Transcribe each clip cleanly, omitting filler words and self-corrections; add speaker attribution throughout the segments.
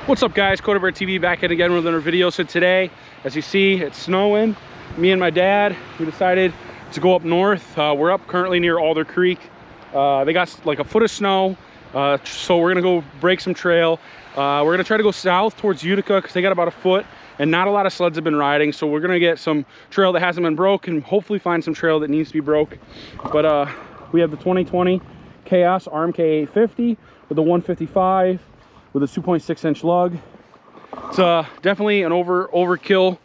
Speaker 1: What's up guys, Bear TV back in again with another video. So today, as you see, it's snowing. Me and my dad, we decided to go up north. We're up currently near Alder Creek. They got like a foot of snow, so we're gonna go break some trail. We're gonna try to go south towards Utica because they got about a foot and not a lot of sleds have been riding. So we're gonna get some trail that hasn't been broke and hopefully find some trail that needs to be broke. But we have the 2020 Khaos RMK 850 with a 155 with a 2.6-inch lug. It's definitely an overkill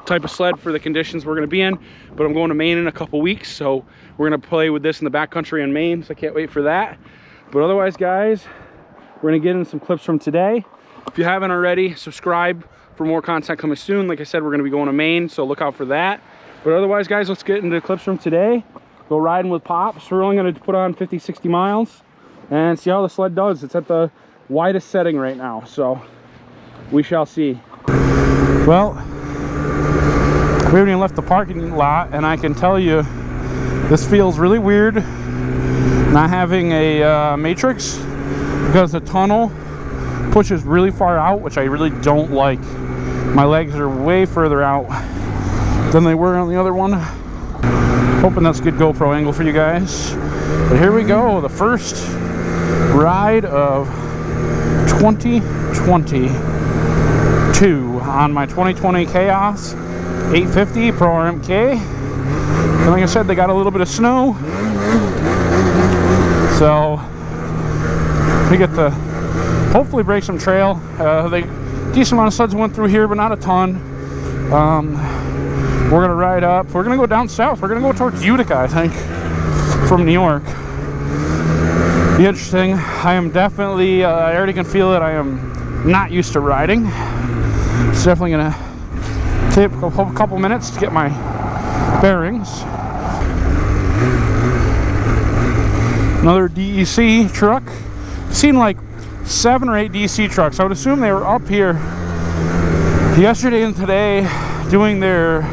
Speaker 1: type of sled for the conditions we're going to be in, but I'm going to Maine in a couple weeks, so we're going to play with this in the backcountry in Maine, so I can't wait for that. But otherwise guys, we're going to get in some clips from today. If you haven't already, subscribe for more content coming soon. Like I said, we're going to be going to Maine, so look out for that. But otherwise guys, let's get into clips from today. Go riding with Pops. We're only going to put on 50-60 miles and see how the sled does. It's at the widest setting right now, so we shall see. Well, we haven't even left the parking lot, and I can tell you this feels really weird not having a matrix, because the tunnel pushes really far out, which I really don't like. My legs are way further out than they were on the other one. Hoping that's a good GoPro angle for you guys. But here we go, the first ride of 2022 on my 2020 Khaos 850 Pro RMK. And like I said, they got a little bit of snow, so we get to hopefully break some trail. Decent amount of sleds went through here, but not a ton. We're gonna ride up. We're gonna go down south. We're gonna go towards Utica, I think, from New York. Be interesting. I am definitely, I already can feel it, I am not used to riding. It's definitely gonna take a couple minutes to get my bearings. Another DEC truck. I've seen like 7 or 8 DC trucks. I would assume they were up here yesterday and today doing their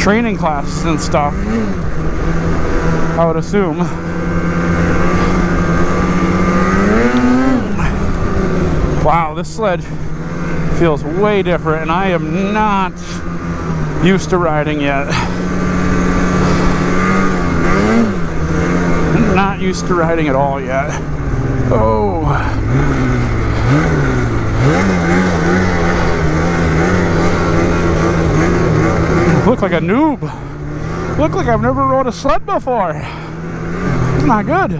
Speaker 1: training classes and stuff, I would assume. Wow, this sled feels way different, and I am not used to riding yet. Not used to riding at all yet. Oh. Look like a noob. Look like I've never rode a sled before. It's not good.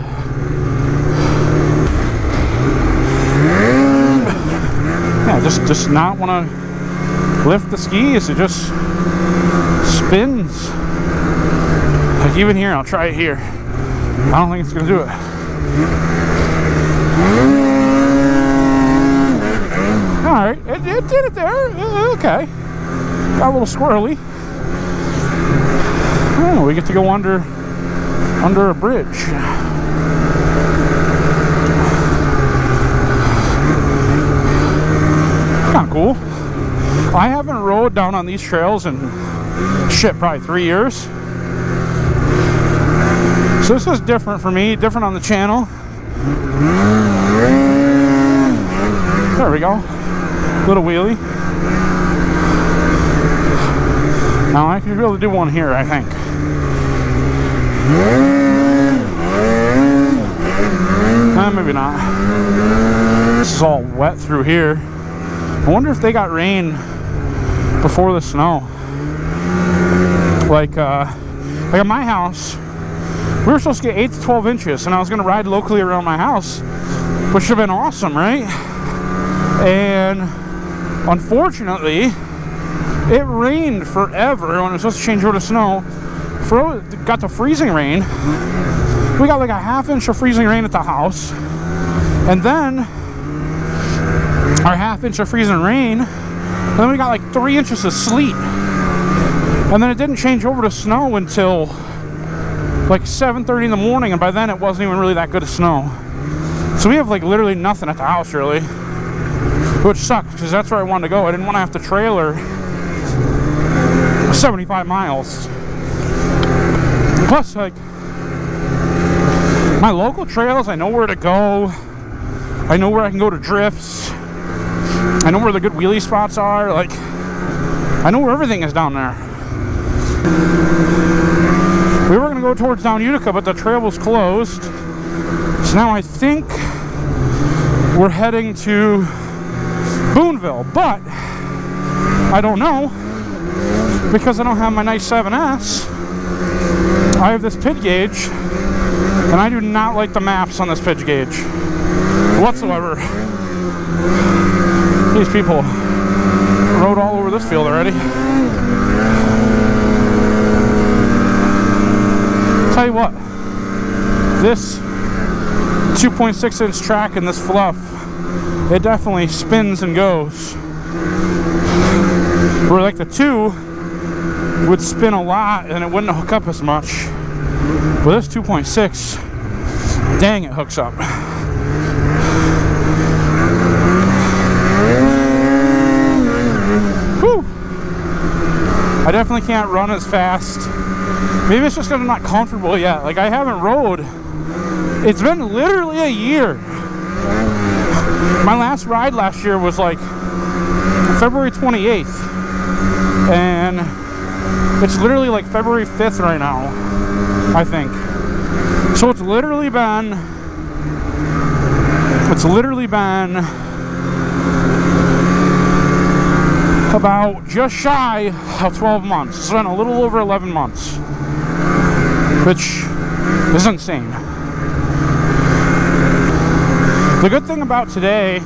Speaker 1: Yeah, just not want to lift the skis. It just spins. Like even here, I'll try it here. I don't think it's gonna do it. All right, it did it there. Okay, got a little squirrely. Oh, we get to go under a bridge. Kind of cool. I haven't rode down on these trails in shit, probably 3 years. So this is different for me, different on the channel. There we go. Little wheelie. Now I could be able to do one here, I think. Maybe not. This is all wet through here. I wonder if they got rain before the snow. Like at my house, we were supposed to get 8 to 12 inches, and I was going to ride locally around my house, which would have been awesome, right? And unfortunately, it rained forever when it was supposed to change over to snow. Got to freezing rain. We got like a ½ inch of freezing rain at the house, and then our ½ inch of freezing rain, and then we got like 3 inches of sleet, and then it didn't change over to snow until like 7:30 in the morning, and by then it wasn't even really that good of snow. So we have like literally nothing at the house really, which sucks because that's where I wanted to go. I didn't want to have to trailer 75 miles. Plus, like, my local trails, I know where to go. I know where I can go to drifts. I know where the good wheelie spots are. Like, I know where everything is down there. We were gonna go towards down Utica, but the trail was closed. So now I think we're heading to Boonville, but I don't know because I don't have my nice 7S. I have this pitch gauge, and I do not like the maps on this pitch gauge whatsoever. These people rode all over this field already. Tell you what, this 2.6-inch track and this fluff, it definitely spins and goes. Where like the 2 would spin a lot and it wouldn't hook up as much. With this 2.6, dang, it hooks up. Whew. I definitely can't run as fast. Maybe it's just because I'm not comfortable yet. Like, I haven't rode. It's been literally a year. My last ride last year was like February 28th. And it's literally like February 5th right now, I think. So it's literally been about just shy of 12 months. It's been a little over 11 months, which is insane. The good thing about today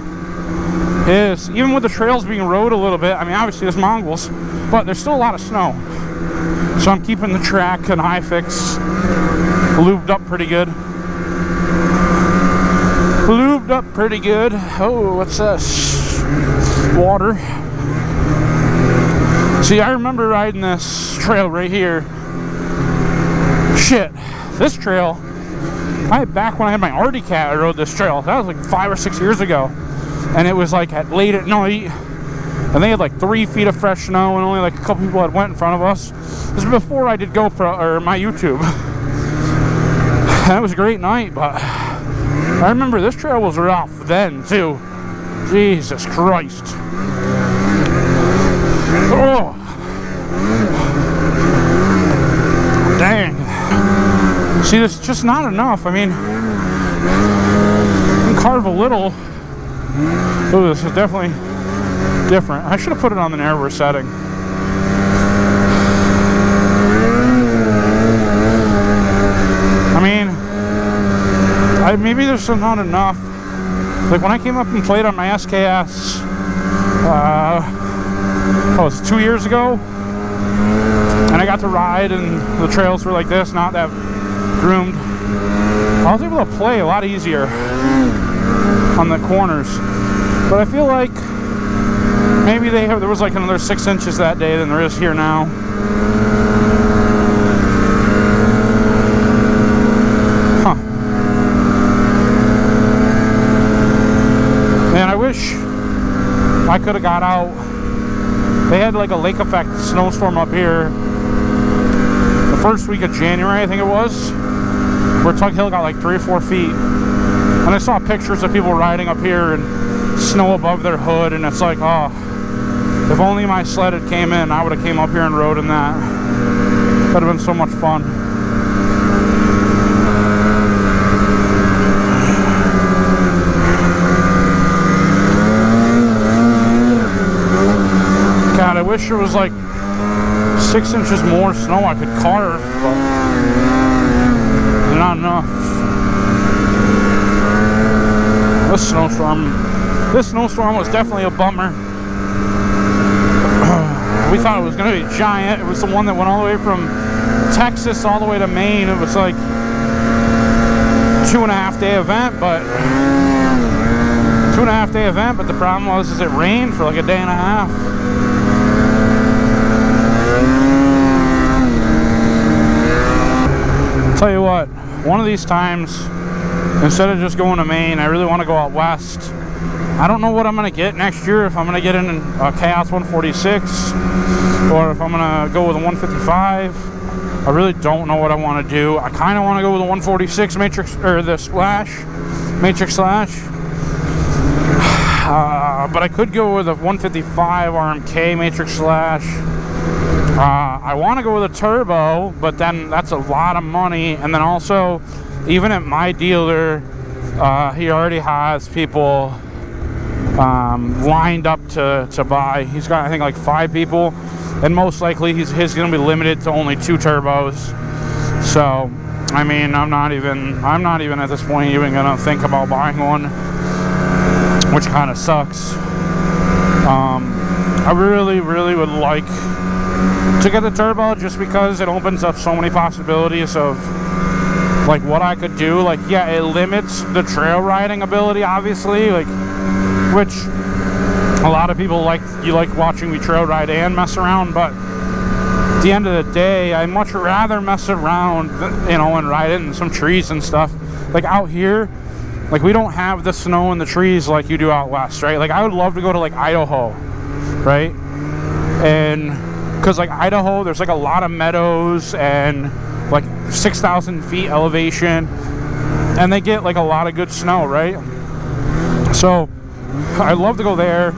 Speaker 1: is, even with the trails being rode a little bit, I mean, obviously there's mongols, but there's still a lot of snow. So I'm keeping the track and high fix lubed up pretty good. Lubed up pretty good. Oh, what's this? Water. See, I remember riding this trail right here. Shit, this trail, back when I had my Artie Cat, I rode this trail. That was like 5 or 6 years ago. And it was like at late at night, and they had like 3 feet of fresh snow, and only like a couple people had went in front of us. This was before I did GoPro, or my YouTube. That was a great night, but I remember this trail was rough then too. Jesus Christ. Oh. Dang. See, there's just not enough. I mean, you can carve a little. Oh, this is definitely different. I should have put it on the narrower setting. I mean, maybe there's not enough. Like when I came up and played on my SKS, it was 2 years ago, and I got to ride, and the trails were like this, not that groomed. I was able to play a lot easier on the corners, but I feel like maybe there was like another 6 inches that day than there is here now. Huh. Man, I wish I could have got out. They had like a lake effect snowstorm up here the first week of January, I think it was, where Tug Hill got like 3 or 4 feet. And I saw pictures of people riding up here and snow above their hood, and it's like, oh, if only my sled had came in, I would have came up here and rode in that. That would have been so much fun. God, I wish there was like 6 inches more snow I could carve, but not enough. This snowstorm was definitely a bummer. We thought it was going to be giant. It was the one that went all the way from Texas all the way to Maine. It was like a 2.5 day event, but the problem was it rained for like a day and a half. Tell you what, one of these times, instead of just going to Maine, I really want to go out west. I don't know what I'm going to get next year, if I'm going to get in a Khaos 146 or if I'm going to go with a 155. I really don't know what I want to do. I kind of want to go with a 146 Matrix, or the Matrix Slash.
Speaker 2: but I could go with a 155 RMK Matrix Slash. I want to go with a turbo, but then that's a lot of money. And then also, even at my dealer, he already has people lined up to buy. He's got, I think, like 5 people, and most likely his going to be limited to only 2 turbos. So, I mean, I'm not even at this point even going to think about buying one, which kind of sucks. I really would like to get the turbo, just because it opens up so many possibilities of like what I could do. Like, yeah, it limits the trail riding ability, obviously, like, which a lot of people like. You like watching me trail ride and mess around, but at the end of the day, I'd much rather mess around, you know, and ride in some trees and stuff. Like out here, like, we don't have the snow and the trees like you do out west, right? Like, I would love to go to like Idaho, right? And because like Idaho, there's like a lot of meadows and like 6,000 feet elevation, and they get like a lot of good snow, right? So I'd love to go there.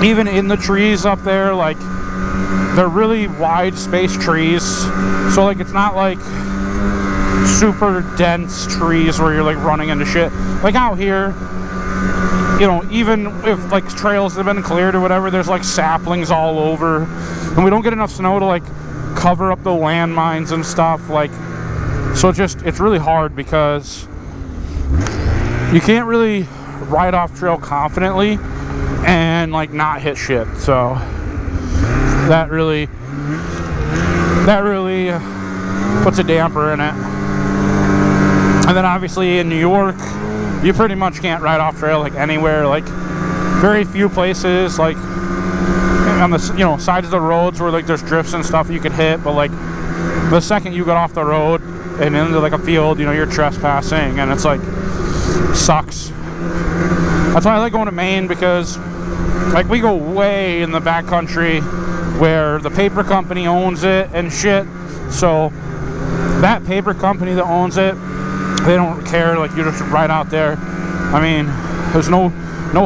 Speaker 2: Even in the trees up there, like, they're really wide space trees, so like it's not like super dense trees where you're like running into shit. Like out here, you know, even if like trails have been cleared or whatever, there's like saplings all over, and we don't get enough snow to like cover up the landmines and stuff. Like, so it's really hard because you can't really ride off trail confidently and like not hit shit. So that really puts a damper in it. And then obviously in New York, you pretty much can't ride off trail like anywhere. Like, very few places, like on the, you know, sides of the roads where like there's drifts and stuff you could hit, but like the second you get off the road and into like a field, you know, you're trespassing, and it's like, sucks. That's why I like going to Maine, because like we go way in the backcountry where the paper company owns it and shit. So that paper company that owns it, they don't care. Like, you just ride out there. I mean, there's no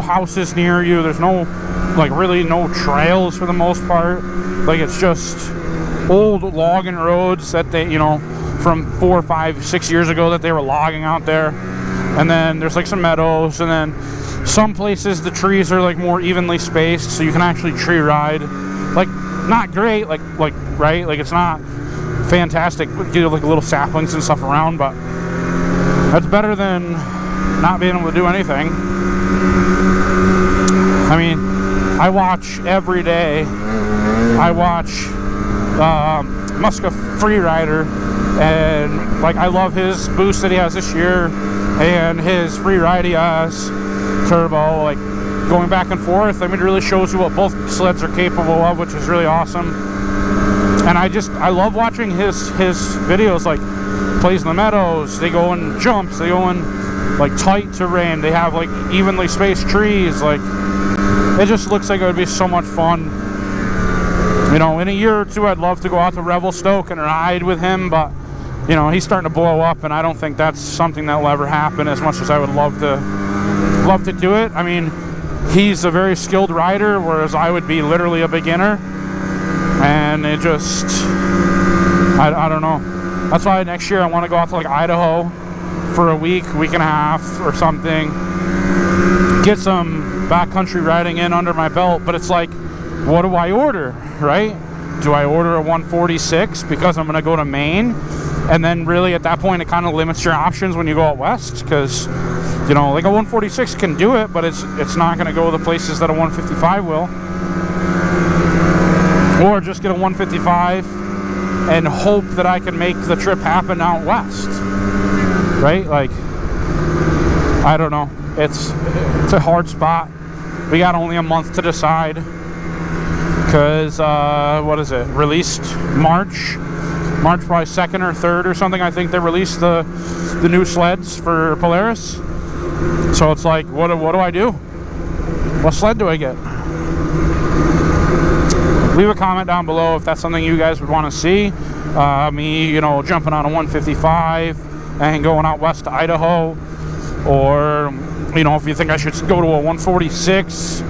Speaker 2: houses near you. There's no, like, really no trails for the most part. Like, it's just old logging roads that they, you know, from 4, 5, 6 years ago that they were logging out there. And then there's like some meadows, and then some places the trees are like more evenly spaced, so you can actually tree ride. Like, not great, like right, like it's not fantastic. You get like little saplings and stuff around, but that's better than not being able to do anything. I mean, I watch every day. I watch Muska Freerider, and like, I love his boost that he has this year and his free ride he has turbo, like going back and forth. I mean, it really shows you what both sleds are capable of, which is really awesome. And I love watching his videos. Like, plays in the meadows, they go in jumps, they go in like tight terrain, they have like evenly spaced trees. Like, it just looks like it would be so much fun. You know, in a year or two, I'd love to go out to Revelstoke and ride with him, but you know, he's starting to blow up, and I don't think that's something that will ever happen, as much as I would love to do it. I mean, he's a very skilled rider, whereas I would be literally a beginner, and it just, I don't know. That's why next year I want to go out to like Idaho for a week and a half or something, get some backcountry riding in under my belt. But it's like, what do I order, right? Do I order a 146 because I'm going to go to Maine? And then really at that point it kind of limits your options when you go out west, because, you know, like a 146 can do it, but it's not going to go to the places that a 155 will. Or just get a 155 and hope that I can make the trip happen out west, right? Like, I don't know. It's a hard spot. We got only a month to decide, because what is it, released March probably 2nd or 3rd or something. I think they released the new sleds for Polaris. So it's like, what do I do? What sled do I get? Leave a comment down below if that's something you guys would want to see. Me, you know, jumping on a 155 and going out west to Idaho, or you know, if you think I should go to a 146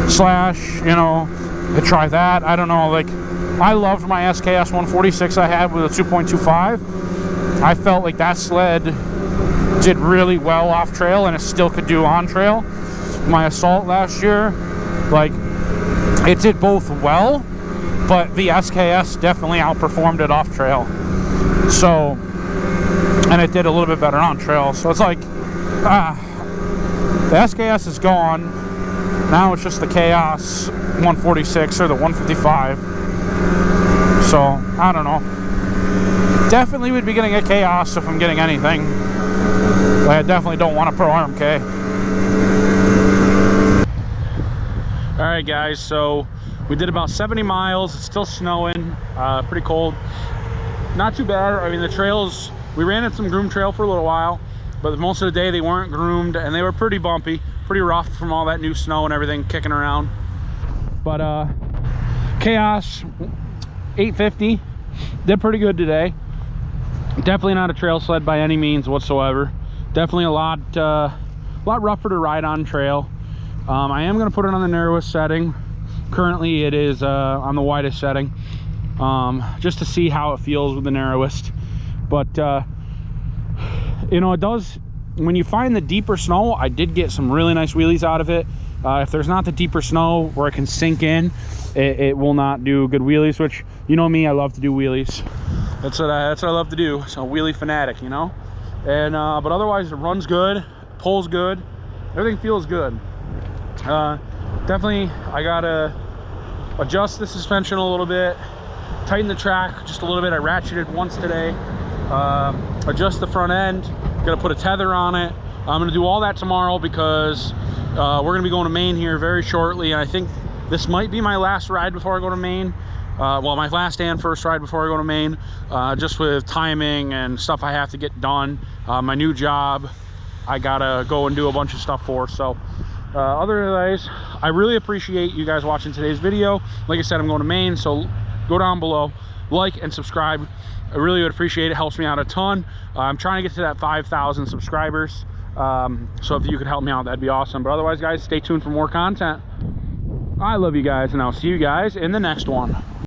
Speaker 2: slash, you know, and try that. I don't know, like, I loved my SKS 146 I had with a 2.25. I felt like that sled did really well off trail, and it still could do on trail. My Assault last year, like, it did both well, but the SKS definitely outperformed it off trail. So, and it did a little bit better on trail. So it's like, the SKS is gone. Now it's just the Khaos 146 or the 155. So, I don't know. Definitely would be getting a Khaos if I'm getting anything. But I definitely don't want a Pro RMK.
Speaker 1: Alright guys, so we did about 70 miles. It's still snowing, pretty cold. Not too bad. I mean, the trails, we ran in some groomed trail for a little while, but most of the day they weren't groomed, and they were pretty bumpy, pretty rough from all that new snow and everything kicking around. But Khaos 850 did pretty good today. Definitely not a trail sled by any means whatsoever. Definitely a lot rougher to ride on trail. I am going to put it on the narrowest setting. Currently it is on the widest setting, just to see how it feels with the narrowest. But you know, it does, when you find the deeper snow, I did get some really nice wheelies out of it. If there's not the deeper snow where it can sink in, it will not do good wheelies, which, you know me, I love to do wheelies. That's what I love to do. So wheelie fanatic, you know. And but otherwise it runs good, pulls good, everything feels good. Definitely I gotta adjust the suspension a little bit, tighten the track just a little bit. I ratcheted once today. Adjust the front end, gonna put a tether on it. I'm gonna do all that tomorrow because we're gonna be going to Maine here very shortly, and I think this might be my last ride before I go to Maine. Well, my last and first ride before I go to Maine, just with timing and stuff I have to get done. My new job I gotta go and do a bunch of stuff for. So otherwise, I really appreciate you guys watching today's video. Like I said, I'm going to Maine, so go down below, like and subscribe. I really would appreciate it. Helps me out a ton. I'm trying to get to that 5,000 subscribers, so if you could help me out, that'd be awesome. But otherwise, guys, stay tuned for more content. I love you guys, and I'll see you guys in the next one.